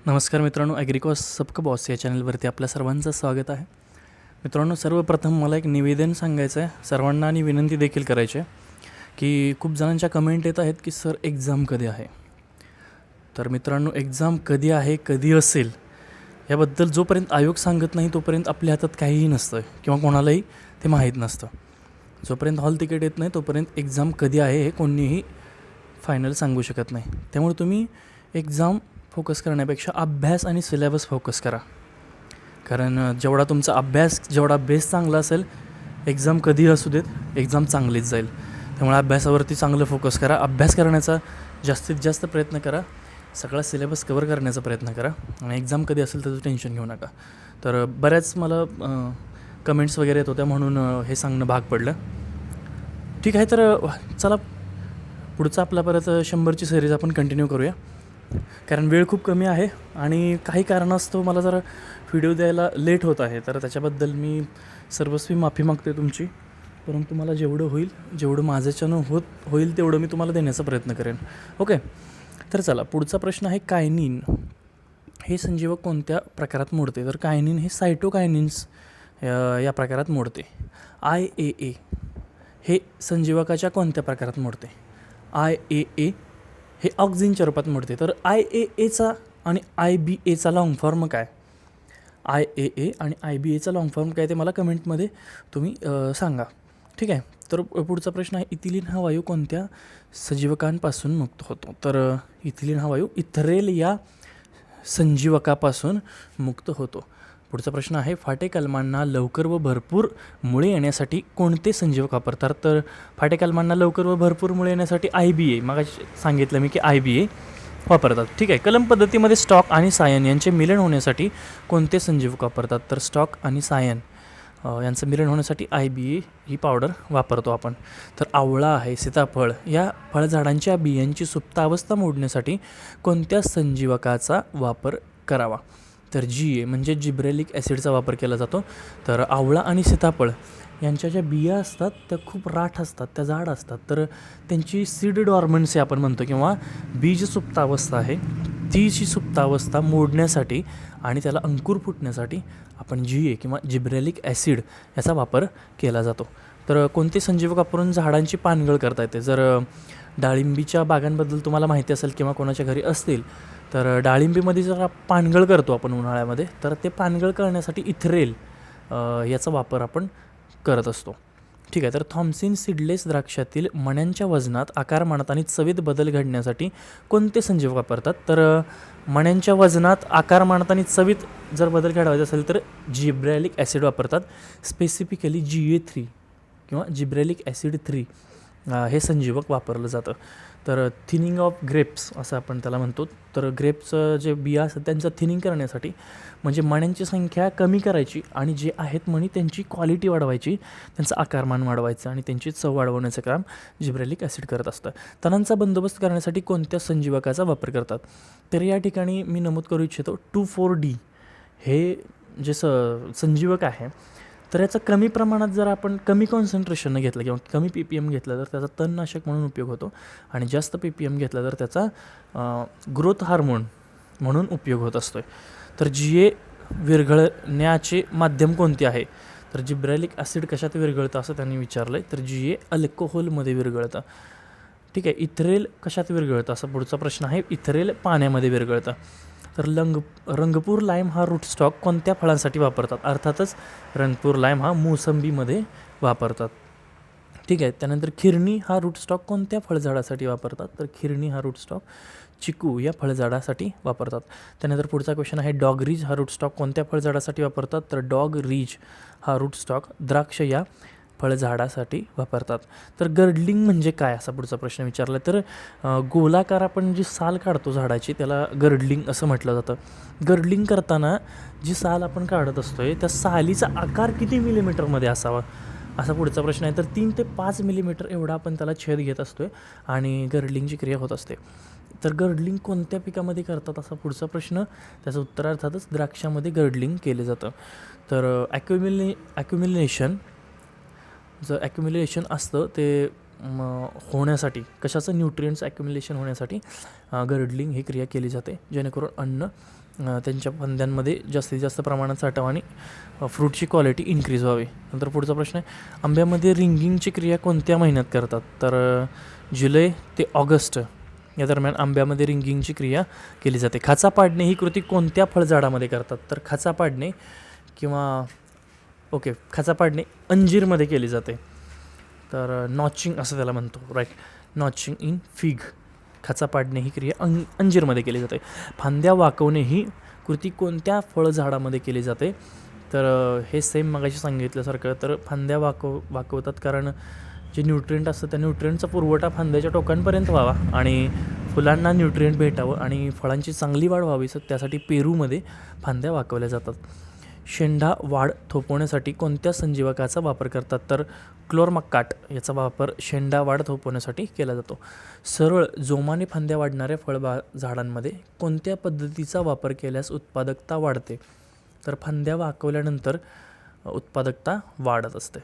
नमस्कार मित्रांनो, ॲग्रिकॉस सबका बॉस या चॅनलवरती आपल्या सर्वांचं स्वागत आहे. मित्रांनो, सर्वप्रथम मला एक निवेदन सांगायचं आहे सर्वांना आणि विनंती देखील करायची आहे की खूप जणांच्या कमेंट येत आहेत की सर एक्झाम कधी आहे. तर मित्रांनो, एक्झाम कधी आहे, कधी असेल याबद्दल जोपर्यंत आयोग सांगत नाही तोपर्यंत आपल्या हातात काहीही नसतं किंवा कोणालाही ते माहीत नसतं. जोपर्यंत हॉल तिकीट येत नाही तोपर्यंत एक्झाम कधी आहे हे कोणीही फायनल सांगू शकत नाही. त्यामुळे तुम्ही एक्झाम फोकस करण्यापेक्षा अभ्यास आणि सिलेबस फोकस करा. कारण जेवढा तुमचा अभ्यास, जेवढा बेस चांगला असेल, एक्झाम कधीही असू देत, एक्झाम चांगलीच जाईल. त्यामुळे अभ्यासावरती चांगलं फोकस करा. अभ्यास करण्याचा जास्तीत जास्त प्रयत्न करा. सगळा सिलेबस कवर करण्याचा प्रयत्न करा आणि एक्झाम कधी असेल त्याचं टेन्शन घेऊ नका. तर बऱ्याच मला कमेंट्स वगैरे येत होत्या म्हणून हे सांगणं भाग पडलं. ठीक आहे, तर चला पुढचा आपला परत 100ची सिरीज आपण कंटिन्यू करूया. कारण वेळ खूप कमी आहे आणि काही कारणास्तव मला जरा व्हिडिओ द्यायला लेट होत आहे, तर त्याच्याबद्दल मी सर्वस्वी माफी मागते तुमची. परंतु मला जेवढं होईल, जेवढं माझ्याच्यानं होईल तेवढं मी तुम्हाला देण्याचा प्रयत्न करेन. ओके, तर चला पुढचा प्रश्न आहे, कायनिन हे संजीवक कोणत्या प्रकारात मोडते. तर कायनिन हे सायटोकायनिन्स या प्रकारात मोडते. IAA हे संजीवकाच्या कोणत्या प्रकारात मोडते. IAA हे ऑक्झिनच्या रूपात मोडते. तर IAAचा आणि IBAचा लॉंग फॉर्म काय. IAA आणि IBAचा लॉंग फॉर्म काय ते मला कमेंटमध्ये तुम्ही सांगा. ठीक आहे, तर पुढचा प्रश्न आहे, इथिलीन हा वायू कोणत्या संजीवकांपासून मुक्त होतो. तर इथिलीन हा वायू इथरेल या संजीवकापासून मुक्त होतो. पुढचा प्रश्न आहे, फाटे कलमांना लवकर व भरपूर मुळे येण्यासाठी कोणते संजीवक वापरतात. तर फाटे कलमांना लवकर व भरपूर मुळे येण्यासाठी IBA, मग सांगितलं मी की IBA वापरतात. ठीक आहे, कलम पद्धतीमध्ये स्टॉक आणि सायन यांचे मिलन होण्यासाठी कोणते संजीवक वापरतात. तर स्टॉक आणि सायन यांचं मिलन होण्यासाठी IBA ही पावडर वापरतो आपण. तर आवळा आहे, सीताफळ या फळझाडांच्या बियांची सुप्तावस्था मोडण्यासाठी कोणत्या संजीवकाचा वापर करावा. तर GA म्हणजे जिब्रेलिक ॲसिडचा वापर केला जातो. तर आवळा आणि सीताफळ यांच्या ज्या बिया असतात त्या खूप राठ असतात, त्या जाड असतात, तर त्यांची सीड डॉर्मन्सी आपण म्हणतो किंवा बीज सुप्तावस्था आहे, तीची सुप्तावस्था मोडण्यासाठी आणि त्याला अंकुर फुटण्यासाठी आपण GA किंवा जिब्रेलिक ॲसिड याचा वापर केला जातो. तर कोणते संजीवक वापरून झाडांची पानगळ करता येते. जर डाळिंबीच्या बागांबद्दल तुम्हाला माहिती असेल किंवा कोणाच्या घरी असतील, तर डाळिंबीमध्ये जर पानगळ करतो आपण उन्हाळ्यामध्ये, तर ते पानगळ करण्यासाठी इथरेल याचा वापर आपण करत असतो. ठीक आहे, तर थॉम्सन सीडलेस द्राक्षातील मण्यांच्या वजनात, आकारमानात आणि चवीत बदल घडण्यासाठी कोणते संजीवक वापरतात. तर मण्यांच्या वजनात, आकारमानात आणि चवीत जर बदल घडवायचा असेल तर जिब्रेलिक ॲसिड वापरतात. स्पेसिफिकली GA3 किंवा जिब्रेलिक ॲसिड 3 हे संजीवक वापरलं जातं. तर थिनिंग ऑफ ग्रेप्स असं आपण त्याला म्हणतो. तर ग्रेप्सचं जे बिया असतात त्यांचं थिनिंग करण्यासाठी, म्हणजे मण्यांची संख्या कमी करायची आणि जे आहेत मणी त्यांची क्वालिटी वाढवायची, त्यांचं आकारमान वाढवायचं आणि त्यांची चव वाढवण्याचं काम जिब्रेलिक ॲसिड करत असतं. तणांचा बंदोबस्त करण्यासाठी कोणत्या संजीवकाचा वापर करतात. तर या ठिकाणी मी नमूद करू इच्छितो 2,4-D हे जे संजीवक आहे, तर याचा कमी प्रमाणात जर आपण कमी कॉन्सन्ट्रेशननं घेतलं किंवा कमी PPM घेतलं तर त्याचा तणनाशक म्हणून उपयोग होतो आणि जास्त PPM घेतला तर त्याचा ग्रोथ हार्मोन म्हणून उपयोग होत असतो. तर GA विरघळण्याचे माध्यम कोणते आहे. तर जिब्रेलिक ॲसिड कशात विरघळतं असं त्यांनी विचारलं आहे. तर GA अल्कोहोलमध्ये विरघळतं. ठीक आहे, इथरेल कशात विरघळतं असा पुढचा प्रश्न आहे. इथरेल पाण्यामध्ये विरघळतं. तर रंगपूर लाईम हा रूट स्टॉक कोणत्या फळांसाठी वापरतात. अर्थातच रंगपूर लाईम हा मोसंबीमध्ये वापरतात. ठीक आहे, त्यानंतर खिरणी हा रूट स्टॉक कोणत्या फळझाडासाठी वापरतात. तर खिरणी हा रूट स्टॉक चिकू या फळझाडासाठी वापरतात. त्यानंतर पुढचा क्वेश्चन आहे, डॉग रिज हा रूट स्टॉक कोणत्या फळझाडासाठी वापरतात. तर डॉग रिज हा रूट स्टॉक द्राक्ष या फळझाडासाठी वापरतात. तर गर्डलिंग म्हणजे काय असा पुढचा प्रश्न विचारला. तर गोलाकार आपण जी साल काढतो झाडाची त्याला गर्डलिंग असं म्हटलं जातं. गर्डलिंग करताना जी साल आपण काढत असतोय त्या सालीचा आकार किती मिलीमीटरमध्ये असावा असा पुढचा प्रश्न आहे. तर 3 ते 5 मिलीमीटर एवढा आपण त्याला छेद घेत असतोय आणि गर्डलिंगची क्रिया होत असते. तर गर्डलिंग कोणत्या पिकामध्ये करतात असा पुढचा प्रश्न. त्याचं उत्तर अर्थातच द्राक्षामध्ये गर्डलिंग केलं जातं. तर ॲक्युमिलेशन असतं ते होण्यासाठी, कशाचं न्यूट्रियंट्स ॲक्युम्युलेशन होण्यासाठी गर्डलिंग ही क्रिया केली जाते, जेणेकरून अन्न त्यांच्या फांद्यांमध्ये जास्तीत जास्त प्रमाणात साठावं आणि फ्रूटची क्वालिटी इन्क्रीज व्हावी. नंतर पुढचा प्रश्न आहे, आंब्यामध्ये रिंगिंगची क्रिया कोणत्या महिन्यात करतात? तर जुलै ते ऑगस्ट या दरम्यान आंब्यामध्ये रिंगिंगची क्रिया केली जाते. खाचा पाडणे ही कृती कोणत्या फळझाडामध्ये करतात? तर खाचा पाडणे खाचा पाडणे अंजीरमध्ये केली जाते. तर नॉचिंग असं त्याला म्हणतो, राईट, नॉचिंग इन फिग. खाचा पाडणे ही क्रिया अंजीरमध्ये केली जाते. फांद्या वाकवणे ही कृती कोणत्या फळझाडामध्ये केली जाते? तर हे सेम मगाशी सांगितल्यासारखं, तर फांद्या वाकवतात, कारण जे न्यूट्रिएंट असतं त्या न्यूट्रिएंटचा पुरवठा फांद्याच्या टोकांपर्यंत व्हावा आणि फुलांना न्यूट्रिएंट भेटावं आणि फळांची चांगली वाढ व्हावी, त्यासाठी पेरूमध्ये फांद्या वाकवल्या जातात. शेंडा वाढ थोपवण्यासाठी कोणत्या संजीवकाचा वापर करतात? तर क्लोरमाकाट याचा वापर शेंडा वाढ थोपवण्यासाठी केला जातो. सरळ जोमाने फांद्या वाढणाऱ्या झाडांमध्ये कोणत्या पद्धतीचा वापर केल्यास उत्पादकता वाढते? तर फांद्या वाकवल्यानंतर उत्पादकता वाढत असते.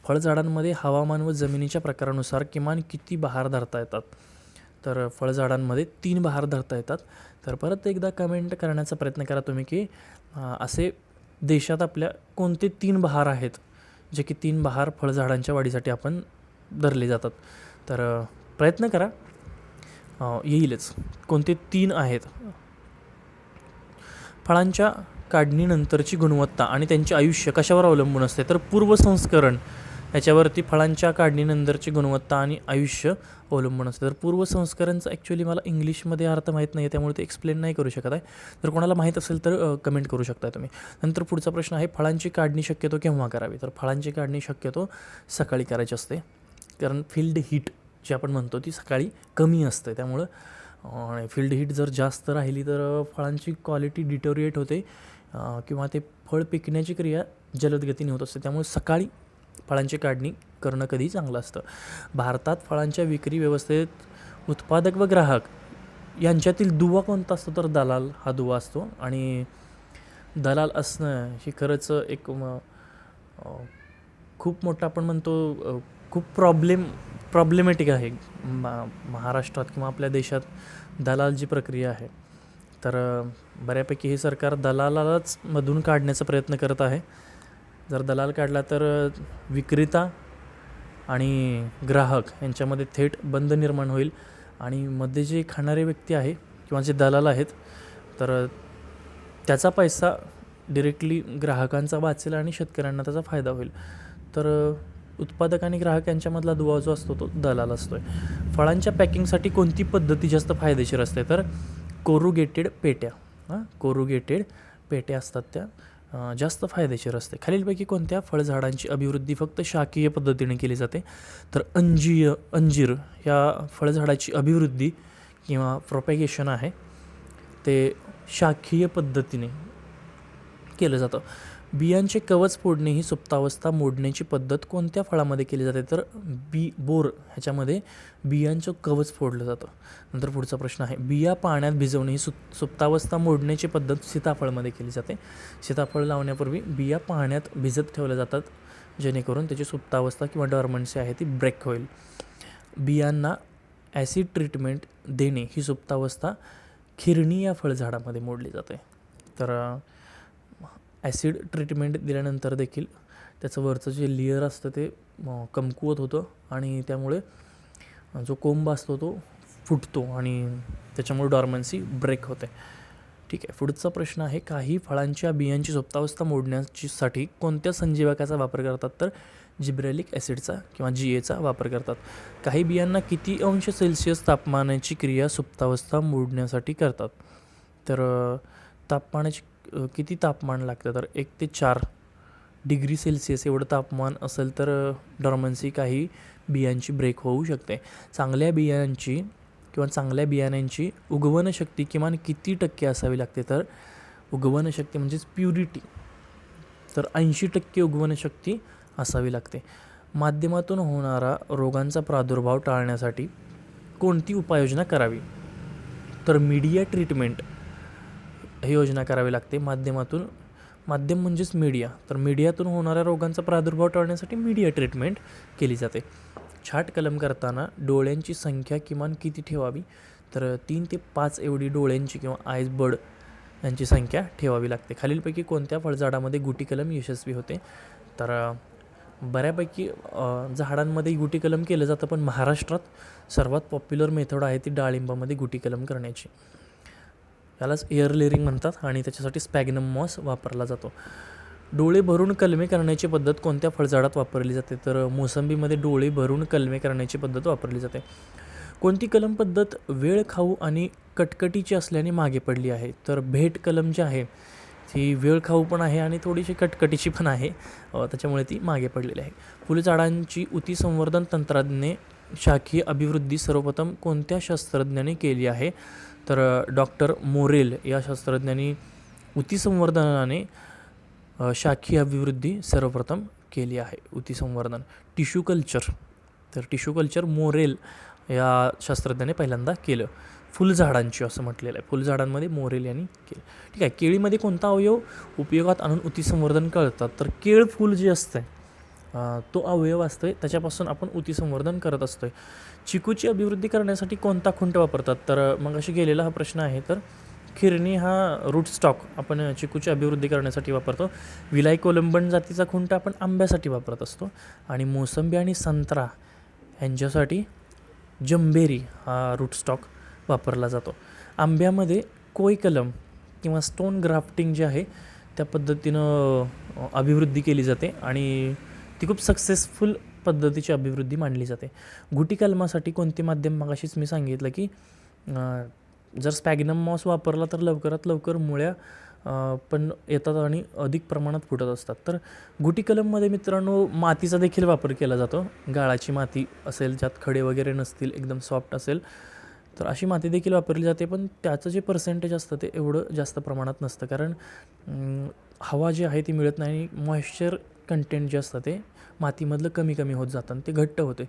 फळझाडांमध्ये हवामान व जमिनीच्या प्रकारानुसार किमान किती बहार धरता येतात? तर फळझाडांमध्ये 3 बहार धरता येतात. तर परत एकदा कमेंट करण्याचा प्रयत्न करा तुम्ही की असे देशात आपल्या कोणते 3 बहार आहेत जे की 3 बहार फळझाडांच्या वाढीसाठी आपण धरले जातात? तर प्रयत्न करा, येईलच. कोणते 3 आहेत? फळांच्या काढणीनंतरची गुणवत्ता आणि त्यांचे आयुष्य कशावर अवलंबून असते? तर पूर्वसंस्करण याच्यावरती फळांच्या काढणीनंतरची गुणवत्ता आणि आयुष्य अवलंबून असते. तर पूर्वसंस्करणचा ॲक्च्युली मला इंग्लिशमध्ये अर्थ माहीत नाही आहे, त्यामुळे ते एक्सप्लेन नाही करू शकत आहे. तर कोणाला माहीत असेल तर कमेंट करू शकता तुम्ही. नंतर पुढचा प्रश्न आहे, फळांची काढणी शक्यतो केव्हा करावी? तर फळांची काढणी शक्यतो सकाळी करायची असते, कारण फील्ड हीट जी आपण म्हणतो ती सकाळी कमी असते. त्यामुळं फील्ड हीट जर जास्त राहिली तर फळांची क्वालिटी डिटोरिएट होते किंवा ते फळ पिकण्याची क्रिया जलद गतीने होत असते. त्यामुळे सकाळी फळांची काढणी करणं कधी चांगलं असतं. भारतात फळांच्या विक्री व्यवस्थेत उत्पादक व ग्राहक यांच्यातील दुवा कोणता असतो? तर दलाल हा दुवा असतो. आणि दलाल असणं ही खरंच एक खूप मोठं आपण म्हणतो खूप प्रॉब्लेमॅटिक आहे. महाराष्ट्रात किंवा आपल्या देशात दलालची प्रक्रिया आहे. तर बऱ्यापैकी हे सरकार दलालालाच मधून काढण्याचा प्रयत्न करत आहे. जर दलाल काढला तर विक्रेता आणि ग्राहक यांच्यामध्ये थेट बंध निर्माण होईल आणि मध्ये जे खाणारे व्यक्ती आहे किंवा जे दलाल आहेत तर त्याचा पैसा डिरेक्टली ग्राहकांचा वाचेल आणि शेतकऱ्यांना त्याचा फायदा होईल. तर उत्पादक आणि ग्राहक यांच्यामधला दुवा जो असतो तो दलाल असतो आहे. फळांच्या पॅकिंगसाठी कोणती पद्धती जास्त फायदेशीर असते? तर कोरुगेटेड पेट्या असतात त्या जास्त फायदेशीर असते. खालीलपैकी कोणत्या फळझाडांची अभिवृद्धी फक्त शाकीय पद्धतीने केली जाते? तर अंजीर ह्या फळझाडाची अभिवृद्धी किंवा प्रोपॅगेशन आहे ते शाखीय पद्धतीने केलं जातं. बियांचे कवच फोडणे ही सुप्तावस्था मोडण्याची पद्धत कोणत्या फळामध्ये केली जाते? तर बोर ह्याच्यामध्ये बियांचं कवच फोडलं जातं. नंतर पुढचा प्रश्न आहे, बिया पाण्यात भिजवणे ही सुप्तावस्था मोडण्याची पद्धत सीताफळामध्ये केली जाते. सीताफळ लावण्यापूर्वी बिया पाण्यात भिजत ठेवल्या जातात, जेणेकरून त्याची सुप्तावस्था किंवा डॉर्मन्सी आहे ती ब्रेक होईल. बियांना ॲसिड ट्रीटमेंट देणे ही सुप्तावस्था खिरणी या फळझाडामध्ये मोडली जाते. तर ॲसिड ट्रीटमेंट दिल्यानंतर देखील त्याचं वरचं जे लेयर असतं ते कमकुवत होतं आणि त्यामुळे जो कोंब असतो तो फुटतो आणि त्याच्यामुळे डॉर्मन्सी ब्रेक होते. ठीक आहे, पुढचा प्रश्न आहे, काही फळांच्या बियांची सुप्तावस्था मोडण्यासाठी कोणत्या संजीवकाचा वापर करतात? तर जिब्रेलिक ॲसिडचा किंवा GAचा वापर करतात. काही बियांना किती अंश सेल्सिअस तापमानाची क्रिया सुप्तावस्था मोडण्यासाठी करतात? तर तापमानाची किती तापमान लागतं? तर 1 ते 4 डिग्री सेल्सिअस एवढं तापमान असेल तर डॉर्मन्सी काही बियांची ब्रेक होऊ शकते. चांगल्या बियाण्यांची उगवण शक्ती किमान किती टक्के असावी लागते? तर उगवण शक्ती म्हणजेच प्युरिटी तर 80% उगवण शक्ती असावी लागते. माध्यमातून होणारा रोगांचा प्रादुर्भाव टाळण्यासाठी कोणती उपाययोजना करावी? तर मीडिया ट्रीटमेंट ही योजना करावी लागते. माध्यम म्हणजेच मीडिया, तर मीडियातून होणाऱ्या रोगांचा प्रादुर्भाव टाळण्यासाठी मीडिया ट्रीटमेंट केली जाते. छाट कलम करताना डोळ्यांची संख्या किमान किती ठेवावी? तर 3 ते 5 एवढी डोळ्यांची किंवा आईज बर्ड यांची संख्या ठेवावी लागते. खालीलपैकी कोणत्या फळझाडामध्ये गुटी कलम यशस्वी होते? तर बऱ्यापैकी झाडांमध्ये गुटी कलम केलं जातं, पण महाराष्ट्रात सर्वात पॉप्युलर मेथड आहे ती डाळिंबामध्ये गुटी कलम करण्याची. यालाच एअर लेअरिंग म्हणतात आणि त्याच्यासाठी स्पॅग्नम मॉस वापरला जातो. डोळे भरून कलमे करण्याची पद्धत कोणत्या फळझाडात वापरली जाते? तर मोसंबीमध्ये डोळे भरून कलमे करण्याची पद्धत वापरली जाते. कोणती कलम पद्धत वेळ खाऊ आणि कटकटीची असल्याने मागे पडली आहे? तर भेट कलम जी आहे ती वेळ खाऊ पण आहे आणि थोडीशी कटकटीची पण आहे, त्याच्यामुळे ती मागे पडलेली आहे. फुलझाडांची उती संवर्धन तंत्राने शाखीय अभिवृद्धी सर्वप्रथम कोणत्या शास्त्रज्ञाने केली आहे? तर डॉक्टर मोरेल या शास्त्रज्ञांनी उती संवर्धनाने शाखीय अभिवृद्धी सर्वप्रथम केली आहे. उती संवर्धन. टिश्यू कल्चर, तर टिश्यू कल्चर मोरेल या शास्त्रज्ञाने पहिल्यांदा केलं. फुलझाडांची असं म्हटलेलं आहे, फुलझाडांमध्ये मोरेल यांनी केलं. ठीक आहे. केळीमध्ये कोणता अवयव उपयोगात आणून उती संवर्धन करतात? तर केळ फूल जे असतं तो अवयव असतोय, त्याच्यापासून आपण उती संवर्धन करत असतोय. चिकूची अभिवृद्धी करण्यासाठी कोणता खुंट वापरतात? तर मग अशी गेलेला हा प्रश्न आहे. तर खिरणी हा रूट स्टॉक आपण चिकूची अभिवृद्धी करण्यासाठी वापरतो. विलाई कोलंबन जातीचा खुंट आपण आंब्यासाठी वापरत असतो. आणि मोसंबी आणि संत्रा यांच्यासाठी जंबेरी हा रूट स्टॉक वापरला जातो. आंब्यामध्ये कोय कलम किंवा स्टोन ग्राफ्टिंग जे आहे त्या पद्धतीनं अभिवृद्धी केली जाते आणि ती खूप सक्सेसफुल पद्धतीची अभिवृद्धी मानली जाते. गुटी कलमासाठी कोणते माध्यम? मगाशीच मी सांगितलं की जर स्पॅग्नम मॉस वापरला तर लवकरात लवकर मुळ्या पण येतात आणि अधिक प्रमाणात फुटत असतात. तर गुटी कलममध्ये मित्रांनो मातीचा देखील वापर केला जातो. गाळाची माती असेल, ज्यात खडे वगैरे नसतील, एकदम सॉफ्ट असेल, तर अशी माती देखील वापरली जाते. पण त्याचं जे पर्सेंटेज असतं ते एवढं जास्त प्रमाणात नसतं, कारण हवा जी आहे ती मिळत नाही. मॉइश्चर कंटेंट जे असतं ते मातीमधलं कमी कमी होत जातं आणि ते घट्ट होते,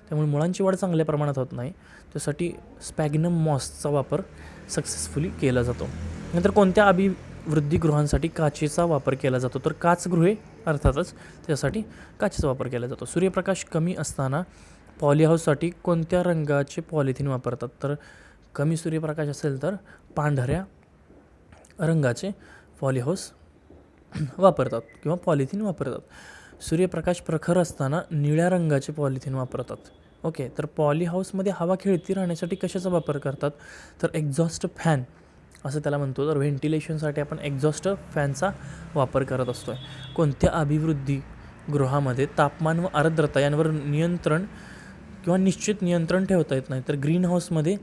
त्यामुळे मुळांची वाढ चांगल्या प्रमाणात होत नाही. त्यासाठी स्पॅग्नम मॉसचा वापर सक्सेसफुली केला जातो. नंतर कोणत्या अभिवृद्धिगृहांसाठी काचेचा वापर केला जातो? तर काचगृहे अर्थातच त्यासाठी काचेचा वापर केला जातो. सूर्यप्रकाश कमी असताना पॉलीहाऊससाठी कोणत्या रंगाचे पॉलिथिन वापरतात? तर कमी सूर्यप्रकाश असेल तर पांढऱ्या रंगाचे पॉलीहाऊस वापरतात किंवा पॉलिथिन वापरतात. सूर्यप्रकाश प्रखर असताना निळ्या रंगाचे पॉलिथिन वापरतात. ओके. तर पॉलीहाऊसमध्ये हवा खेळती राहण्यासाठी कशाचा वापर करतात? तर एक्झॉस्ट फॅन असं त्याला म्हणतो. तर व्हेंटिलेशनसाठी आपण एक्झॉस्ट फॅनचा वापर करत असतो आहे. कोणत्या अभिवृद्धी गृहामध्ये तापमान व आर्द्रता यांवर नियंत्रण किंवा निश्चित नियंत्रण ठेवता येत नाही? तर ग्रीन हाऊसमध्ये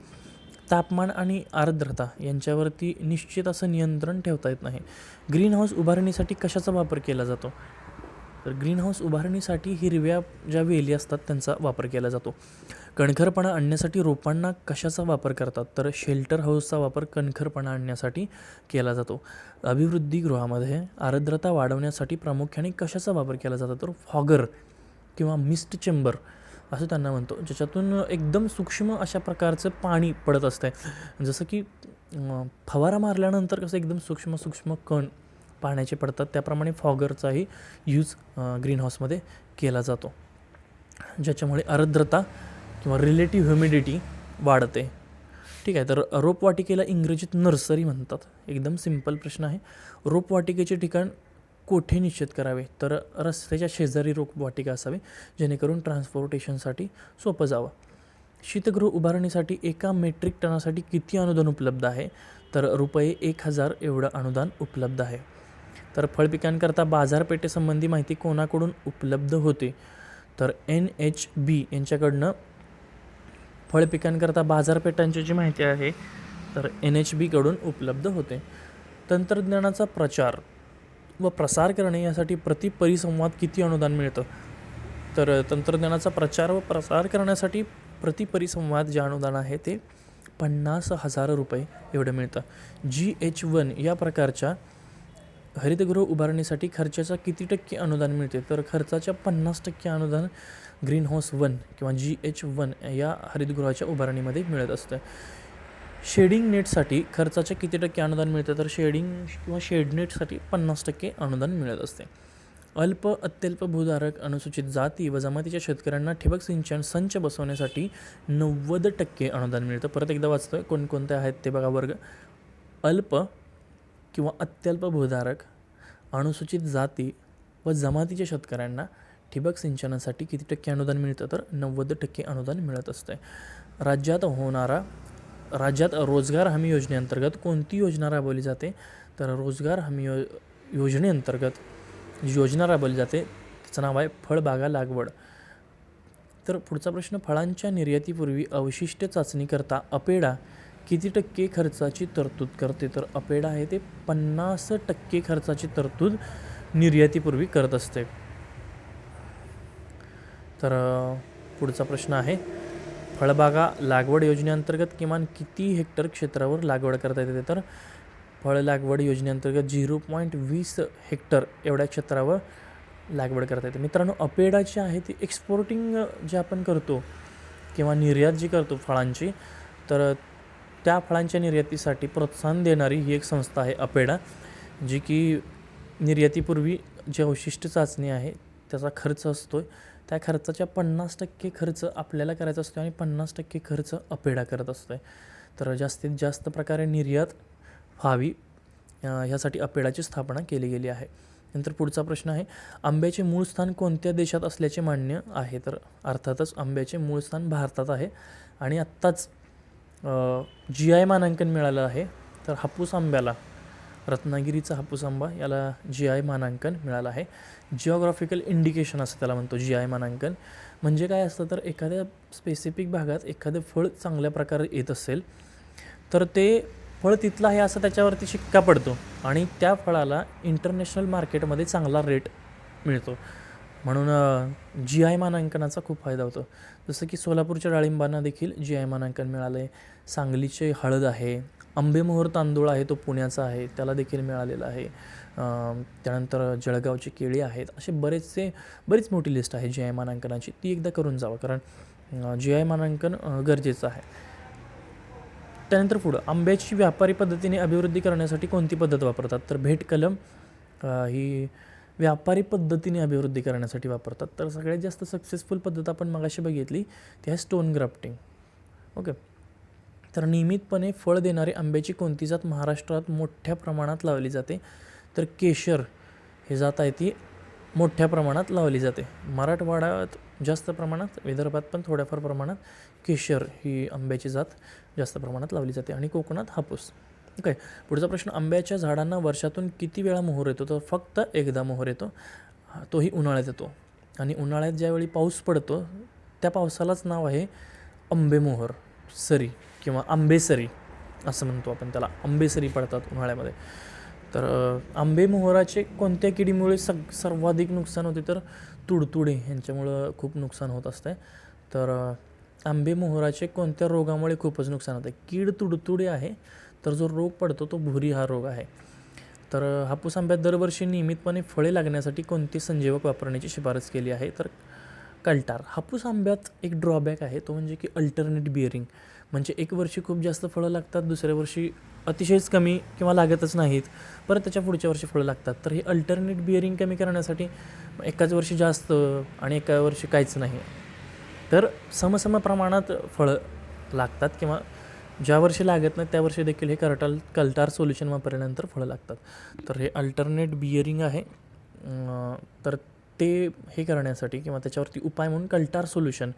तापमान आणि आर्द्रता यांच्यावरती निश्चित असं नियंत्रण ठेवता येत नाही. ग्रीन हाऊस उभारणीसाठी कशाचा वापर केला जातो? तर ग्रीन हाऊस उभारणीसाठी हिरव्या ज्या वेली असतात त्यांचा वापर केला जातो. कणखरपणा आणण्यासाठी रोपांना कशाचा वापर करतात? तर शेल्टर हाऊसचा वापर कणखरपणा आणण्यासाठी केला जातो. अभिवृद्धिगृहामध्ये आर्द्रता वाढवण्यासाठी प्रामुख्याने कशाचा वापर केला जातो? तर फॉगर किंवा मिस्ट चेंबर असं त्यांना म्हणतो, ज्याच्यातून एकदम सूक्ष्म अशा प्रकारचं पाणी पडत असतं. जसं की फवारा मारल्यानंतर कसं एकदम सूक्ष्म सूक्ष्म कण पाण्याचे पडतात, त्याप्रमाणे फॉगरचाही यूज ग्रीन हाऊसमध्ये केला जातो, ज्याच्यामुळे आर्द्रता किंवा रिलेटिव्ह ह्युमिडिटी वाढते. ठीक आहे. तर रोपवाटिकेला इंग्रजीत नर्सरी म्हणतात. एकदम सिंपल प्रश्न आहे. रोपवाटिकेचे ठिकाण कोठे निश्चित करावे? तर रस्त्याच्या शेजारी रोपवाटिका असावी, जेणेकरून ट्रान्सपोर्टेशनसाठी सोपं जावं. शीतगृह उभारणीसाठी 1 मेट्रिक टनासाठी किती अनुदान उपलब्ध आहे? तर ₹1000 एवढं अनुदान उपलब्ध आहे. तर फळपिकांकरता बाजारपेठेसंबंधी माहिती कोणाकडून उपलब्ध होते? तर NHB यांच्याकडनं फळपिकांकरता बाजारपेठांची जी माहिती आहे तर NHBकडून उपलब्ध होते. तंत्रज्ञानाचा प्रचार व प्रसार करणे यासाठी प्रति परिसंवाद किती अनुदान मिळतं? तर तंत्रज्ञानाचा प्रचार व प्रसार करण्यासाठी प्रति परिसंवाद जे अनुदान आहे ते ₹50,000 एवढं मिळतं. GH1 या प्रकारच्या हरितगृह उभारणीसाठी खर्चाचा किती टक्के अनुदान मिळते? तर खर्चाच्या 50% अनुदान ग्रीन हाऊस 1 किंवा GH1 या हरितगृहाच्या उभारणीमध्ये मिळत असतं. शेडिंग नेटसाठी खर्चाच्या किती टक्के अनुदान मिळतं? तर शेडिंग किंवा शेड नेटसाठी 50% अनुदान मिळत असते. अल्प अत्यल्प भूधारक अनुसूचित जाती व जमातीच्या शेतकऱ्यांना ठिबक सिंचन संच बसवण्यासाठी 90% अनुदान मिळतं. परत एकदा वाचतोय, कोणकोणते आहेत ते बघा वर्ग. अल्प किंवा अत्यल्प भूधारक अनुसूचित जाती व जमातीच्या शेतकऱ्यांना ठिबक सिंचनासाठी किती टक्के अनुदान मिळतं, तर 90% अनुदान मिळत असते. राज्यात रोजगार हमी योजनेअंतर्गत कोणती योजना राबवली जाते, तर रोजगार हमी योजनेअंतर्गत योजना राबवली जाते त्याचं नाव आहे फळबागा लागवड. तर पुढचा प्रश्न, फळांच्या निर्यातीपूर्वी अवशिष्ट चाचणीकरता अपेडा किती टक्के खर्चाची तरतूद करते, तर अपेडा आहे ते 50% खर्चाची तरतूद निर्यातीपूर्वी करत असते. तर पुढचा प्रश्न आहे, फळबागा लागवड योजनेअंतर्गत किमान किती हेक्टर क्षेत्रावर लागवड करता येते, तर फळ लागवड योजनेअंतर्गत 0.20 हेक्टर एवढ्या क्षेत्रावर लागवड करता येते. मित्रांनो, अपेडा जी आहे ती एक्सपोर्टिंग जे आपण करतो किंवा निर्यात जी करतो फळांची, तर त्या फळांच्या निर्यातीसाठी प्रोत्साहन देणारी ही एक संस्था आहे अपेडा, जी की निर्यातीपूर्वी जी अवशिष्ट चाचणी आहे त्याचा खर्च असतो, त्या खर्चाच्या 50% खर्च आपल्याला करायचा असतो आणि 50% खर्च अपेडा करत असतो. तर जास्तीत जास्त प्रकारे निर्यात व्हावी ह्यासाठी अपेडाची स्थापना केली गेली आहे. नंतर पुढचा प्रश्न आहे, आंब्याचे मूळ स्थान कोणत्या देशात असल्याचे मान्य आहे, तर अर्थातच आंब्याचे मूळ स्थान भारतात आहे आणि आत्ताच GI मानांकन मिळालं आहे. तर हापूस आंब्याला, रत्नागिरीचा हापूस आंबा याला GI मानांकन मिळालं आहे. जिओग्राफिकल इंडिकेशन असं त्याला म्हणतो. GI मानांकन म्हणजे काय असतं, तर एखाद्या स्पेसिफिक भागात एखादं फळ चांगल्या प्रकारे येत असेल तर ते फळ तिथलं आहे असं त्याच्यावरती शिक्का पडतो आणि त्या फळाला इंटरनॅशनल मार्केटमध्ये चांगला रेट मिळतो. म्हणून GI मानांकनाचा खूप फायदा होतो. जसं की सोलापूरच्या डाळिंबांना देखील GI मानांकन मिळालं आहे. सांगलीचे हळद आहे, आंबेमोहोर तांदूळ आहे तो पुण्याचा आहे, त्याला देखील मिळालेलं आहे. त्यानंतर जळगावची केळी आहेत. असे बरीच मोठी लिस्ट आहे GI मानांकनाची, ती एकदा करून जावं, कारण GI मानांकन गरजेचं आहे. त्यानंतर पुढं, आंब्याची व्यापारी पद्धतीने अभिवृद्धी करण्यासाठी कोणती पद्धत वापरतात, तर भेट कलम ही व्यापारी पद्धतीने अभिवृद्धी करण्यासाठी वापरतात. तर सगळ्यात जास्त सक्सेसफुल पद्धत आपण मगाशी बघितली ती आहे स्टोन ग्राफ्टिंग. ओके. तर नियमितपणे फळ देणारी आंब्याची कोणती जात महाराष्ट्रात मोठ्या प्रमाणात लावली जाते, तर केशर ही जात आहे ती मोठ्या प्रमाणात लावली जाते. मराठवाड्यात जास्त प्रमाणात, विदर्भात पण थोड्याफार प्रमाणात केशर ही आंब्याची जात जास्त प्रमाणात लावली जाते आणि कोकणात हापूस. ओके. पुढचा प्रश्न, आंब्याच्या झाडांना वर्षातून किती वेळा मोहर येतो, तर फक्त एकदा मोहर येतो, तोही उन्हाळ्यात येतो. आणि उन्हाळ्यात ज्यावेळी पाऊस पडतो त्या पावसालाच नाव आहे आंबेमोहर सरी किंवा आंबेसरी असं म्हणतो आपण त्याला. आंबेसरी पडतात उन्हाळ्यामध्ये. तर आंबेमोहराचे कोणत्या किडीमुळे सर्वाधिक नुकसान होते, तर तुडतुडे यांच्यामुळं खूप नुकसान होत असते. तर आंबेमोहराचे कोणत्या रोगामुळे खूपच नुकसान होते, कीड तुडतुडे आहे, तर जो रोग पडतो तो भुरी हा रोग आहे. तर हापूस आंब्यात दरवर्षी नियमितपणे फळे लागण्यासाठी कोणते संजीवक वापरण्याची शिफारस केली आहे, तर कल्टार. हापूस आंब्यात एक ड्रॉबॅक आहे, तो म्हणजे की अल्टरनेट बिअरिंग, म्हणजे एक वर्षी खूप जास्त फळं लागतात, दुसऱ्या वर्षी अतिशयच कमी किंवा लागतच नाहीत, परत त्याच्या पुढच्या वर्षी फळं लागतात. तर हे अल्टरनेट बिअरिंग कमी करण्यासाठी एकाच वर्षी जास्त आणि एका वर्षी काहीच नाही, तर समसम प्रमाणात फळं लागतात किंवा ज्या वर्षी लागत नाही त्या वर्षी देखील हे कल्टार सोल्युशन वापरल्यानंतर फळं लागतात. तर हे अल्टरनेट बिअरिंग आहे. तर ते हे करण्यासाठी किंवा त्याच्यावरती उपाय म्हणून कल्टार सोल्युशन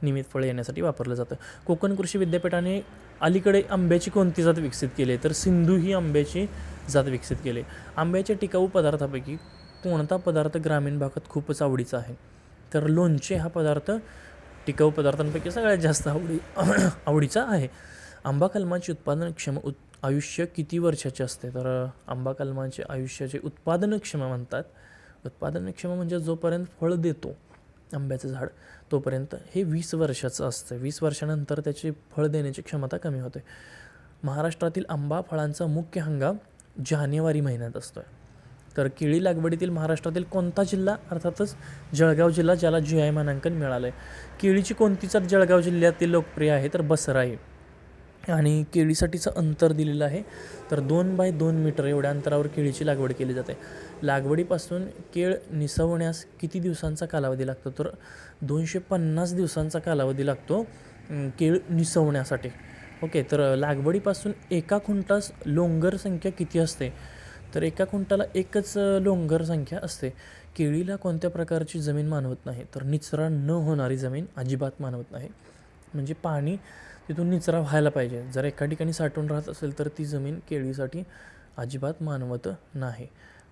नियमित फळे येण्यासाठी वापरलं जातं. कोकण कृषी विद्यापीठाने अलीकडे आंब्याची कोणती जात विकसित केली आहे, तर सिंधू ही आंब्याची जात विकसित केली. आंब्याच्या टिकाऊ पदार्थापैकी कोणता पदार्थ ग्रामीण भागात खूपच आवडीचा आहे, तर लोणचे हा पदार्थ टिकाऊ पदार्थांपैकी सगळ्यात जास्त आवडीचा आहे. आंबा कलमाचे उत्पादनक्षम आयुष्य किती वर्षाचे असते, तर आंबा कलमाचे आयुष्याचे उत्पादनक्षम म्हणतात. उत्पादनक्षम म्हणजे जोपर्यंत फळ देतो आंब्याचं झाड तोपर्यंत हे 20 वर्षाचं असतं. 20 वर्षानंतर त्याची फळ देण्याची क्षमता कमी होते. महाराष्ट्रातील आंबा फळांचा मुख्य हंगाम जानेवारी महिन्यात असतो. तर केळी लागवडीतील महाराष्ट्रातील कोणता जिल्हा, अर्थातच जळगाव जिल्हा, ज्याला GI मानांकन मिळालं आहे. केळीची कोणती जात जळगाव जिल्ह्यातील लोकप्रिय आहे, तर बसराई. आणि केळीसाठीचं अंतर दिलेलं आहे. तर 2 बाय 2 मीटर एवढ्या अंतरावर केळीची लागवड केली जाते. लागवडीपासून केळ निसवण्यास किती दिवसांचा कालावधी लागतो? तर 250 दिवसांचा कालावधी लागतो केळ निसवण्यासाठी. ओके, तर लागवडीपासून एका खुंटास लोंगर संख्या किती असते? तर एका खुंटाला एकच लोंगर संख्या असते. केळीला कोणत्या प्रकारची जमीन मानवत नाही? तर निचरा न होणारी जमीन अजिबात मानवत नाही. म्हणजे पाणी तिथून निचरा व्हायला पाहिजे. जर एका ठिकाणी साठून राहत असेल तर ती जमीन केळीसाठी अजिबात मानवत नाही.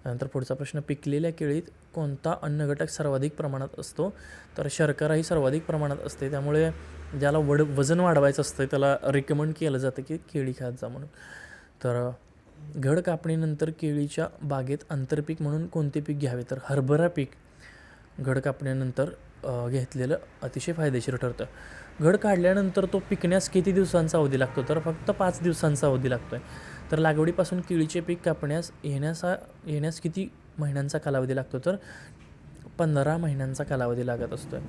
त्यानंतर पुढचा प्रश्न, पिकलेल्या केळीत कोणता अन्नघटक सर्वाधिक प्रमाणात असतो? तर शर्कराही सर्वाधिक प्रमाणात असते. त्यामुळे ज्याला वजन वाढवायचं असतं त्याला रिकमेंड केलं जातं की केळी खात जा म्हणून. तर घड कापणीनंतर केळीच्या बागेत आंतरपीक म्हणून कोणते पीक घ्यावे? तर हरभरा पीक घड कापण्यानंतर घेतलेलं अतिशय फायदेशीर ठरतं. घड काढल्यानंतर तो पिकण्यास किती दिवसांचा अवधी लागतो? तर फक्त 5 दिवसांचा अवधी लागतो आहे. तर लागवडीपासून केळीचे पीक कापण्यास येण्यास किती महिन्यांचा कालावधी लागतो? तर 15 महिन्यांचा कालावधी लागत असतो आहे.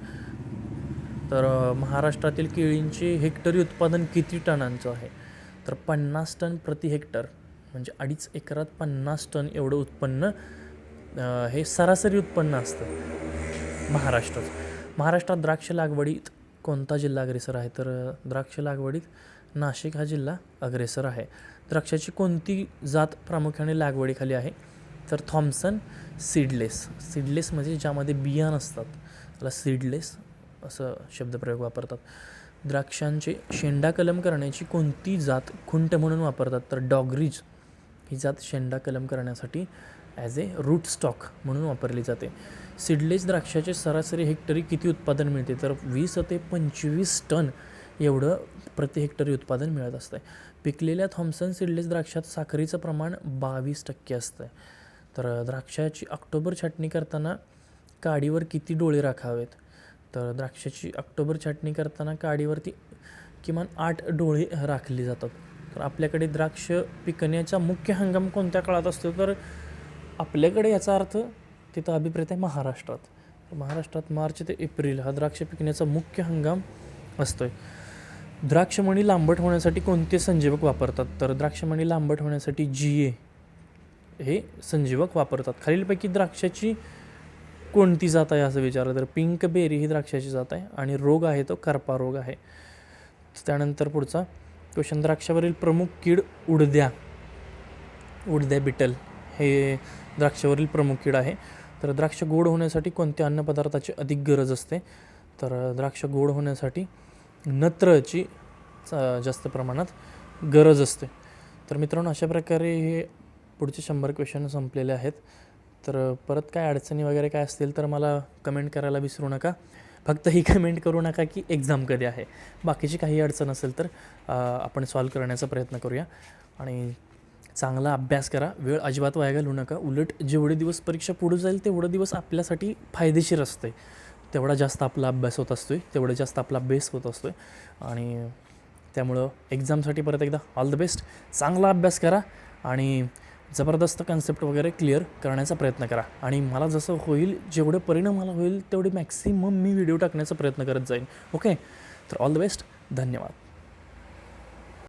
तर महाराष्ट्रातील केळींचे हेक्टरी उत्पादन किती टनांचं आहे? तर 50 टन प्रति हेक्टर, म्हणजे 2.5 एकरात 50 टन एवढं उत्पन्न हे सरासरी उत्पन्न असतं महाराष्ट्रात द्राक्ष लागवडीत कोणता जिल्हा अग्रेसर आहे? तर द्राक्ष लागवडीत नाशिक हा जिल्हा अग्रेसर आहे. द्राक्षाची कोणती जात प्रामुख्याने लागवडीखाली आहे? तर थॉम्सन सीडलेस म्हणजे ज्यामध्ये बिया नसतात त्याला सीडलेस असं शब्दप्रयोग वापरतात. द्राक्षांचे शेंडा कलम करण्याची कोणती जात खुंट म्हणून वापरतात? तर डॉगरीज ही जात शेंडा कलम करण्यासाठी ॲज ए रूट स्टॉक म्हणून वापरली जाते. सीडलेस द्राक्षाचे सरासरी हेक्टरी किती उत्पादन मिळते? तर 20 ते 25 टन एवढं प्रति हेक्टरी उत्पादन मिळत असतं. पिकलेल्या थॉम्सन सीडलेस द्राक्षात साखरेचं प्रमाण 22% असतं. तर द्राक्षाची ऑक्टोबर छाटणी करताना काडीवर किती डोळे राखावेत? तर द्राक्षाची ऑक्टोबर छाटणी करताना काडीवरती किमान 8 डोळे राखली जातात. तर आपल्याकडे द्राक्ष पिकण्याचा मुख्य हंगाम कोणत्या काळात असतो? तर आपल्याकडे याचा अर्थ तिथं अभिप्रेत आहे महाराष्ट्रात मार्च ते एप्रिल हा द्राक्ष पिकण्याचा मुख्य हंगाम असतो आहे. द्राक्षमणी लांबट होण्यासाठी कोणते संजीवक वापरतात? तर द्राक्षमणी लांबट होण्यासाठी GA हे संजीवक वापरतात. खालीलपैकी द्राक्षाची कोणती जात आहे असं विचारलं तर पिंक बेरी ही द्राक्षाची जात आहे आणि रोग आहे तो करपा रोग आहे. त्यानंतर पुढचा क्वेश्चन, द्राक्षावरील प्रमुख कीड उडद्या बिटल हे द्राक्षावरील प्रमुख कीड आहे. तर द्राक्ष गोड होण्यासाठी कोणत्या अन्नपदार्थाची अधिक गरज असते? तर द्राक्ष गोड होण्यासाठी नत्रची जास्त प्रमाणात गरज असते. तर मित्रांनो, अशा प्रकारे हे पुढचे 100 क्वेश्चन संपलेले आहेत. तर परत काय अडचणी वगैरे काय असतील तर मला कमेंट करायला विसरू नका. फक्त ही कमेंट करू नका की एक्झाम कधी आहे. बाकीची काही अडचण असेल तर आपण सॉल्व करण्याचा प्रयत्न करूया. आणि चांगला अभ्यास करा, वेळ अजिबात वाया घालवू नका. उलट जेवढे दिवस परीक्षा पुढे जाईल तेवढे दिवस आपल्यासाठी फायदेशीर असते. तेवढा जास्त आपला अभ्यास होत असतो आहे, तेवढं जास्त आपला बेस होत असतो आहे. आणि त्यामुळं एक्झामसाठी परत एकदा ऑल द बेस्ट. चांगला अभ्यास करा आणि जबरदस्त कन्सेप्ट वगैरे क्लिअर करण्याचा प्रयत्न करा. आणि मला जसं होईल, जेवढे परिणाम मला होईल तेवढे मॅक्सिमम मी व्हिडिओ टाकण्याचा प्रयत्न करत जाईन. ओके, तर ऑल द बेस्ट. धन्यवाद.